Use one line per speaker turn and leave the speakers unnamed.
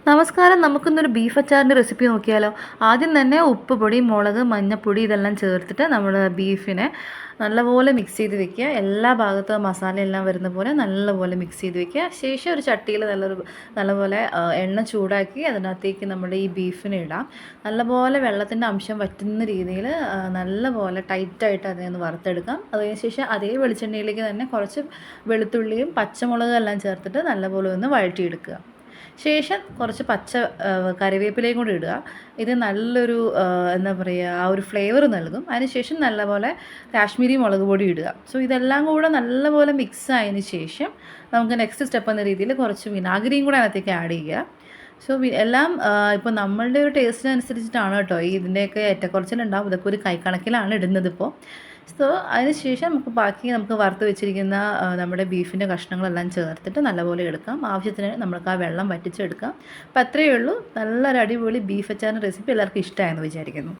നമസ്കാരം. നമുക്കിന്നൊരു beef അച്ചാറിൻ്റെ recipe നോക്കിയാലോ? ആദ്യം തന്നെ ഉപ്പ് പൊടി, മുളക്, മഞ്ഞൾപ്പൊടി ഇതെല്ലാം ചേർത്തിട്ട് നമ്മൾ ബീഫിനെ നല്ലപോലെ മിക്സ് ചെയ്ത് വെക്കുക. എല്ലാ ഭാഗത്തും മസാലയെല്ലാം വരുന്ന പോലെ നല്ലപോലെ മിക്സ് ചെയ്ത് വെക്കുക. ശേഷം ഒരു ചട്ടിയിൽ നല്ലപോലെ എണ്ണ ചൂടാക്കി അതിനകത്തേക്ക് നമ്മുടെ ഈ ബീഫിനെ ഇടാം. നല്ലപോലെ വെള്ളത്തിൻ്റെ അംശം വറ്റുന്ന രീതിയിൽ നല്ലപോലെ ടൈറ്റായിട്ട് അതിനെ ഒന്ന് വറുത്തെടുക്കാം. അതിന് ശേഷം അതേ വെളിച്ചെണ്ണയിലേക്ക് തന്നെ കുറച്ച് വെളുത്തുള്ളിയും പച്ചമുളകും എല്ലാം ചേർത്തിട്ട് നല്ലപോലെ ഒന്ന് വഴറ്റിയെടുക്കുക. ശേഷം കുറച്ച് കറിവേപ്പിലയും കൂടി ഇടുക. ഇത് നല്ലൊരു എന്താ പറയുക, ആ ഒരു ഫ്ലേവർ നൽകും. അതിനുശേഷം നല്ലപോലെ കാശ്മീരി മുളക് പൊടി ഇടുക. സോ ഇതെല്ലാം കൂടെ നല്ലപോലെ മിക്സ് ആയതിന് ശേഷം നമുക്ക് നെക്സ്റ്റ് സ്റ്റെപ്പ് എന്ന രീതിയിൽ കുറച്ച് വിനാഗിരിയും കൂടെ അതിനകത്തേക്ക് ആഡ് ചെയ്യുക. സോ എല്ലാം ഇപ്പോൾ നമ്മളുടെ ഒരു ടേസ്റ്റിനനുസരിച്ചിട്ടാണ് കേട്ടോ ഇതിൻ്റെയൊക്കെ ഏറ്റക്കുറച്ചിലുണ്ടാവും. ഇതൊക്കെ ഒരു കൈക്കണക്കിലാണ് ഇടുന്നത് ഇപ്പോൾ. സോ അതിനുശേഷം നമുക്ക് വറുത്ത് വെച്ചിരിക്കുന്ന നമ്മുടെ ബീഫിൻ്റെ കഷ്ണങ്ങളെല്ലാം ചേർത്തിട്ട് നല്ലപോലെ എടുക്കാം. ആവശ്യത്തിന് നമുക്ക് ആ വെള്ളം വറ്റിച്ചെടുക്കാം. അപ്പോൾ അത്രയേ ഉള്ളൂ. നല്ലൊരു അടിപൊളി ബീഫ് അച്ചാറിൻ്റെ റെസിപ്പി എല്ലാവർക്കും ഇഷ്ടമായെന്ന് വിചാരിക്കുന്നു.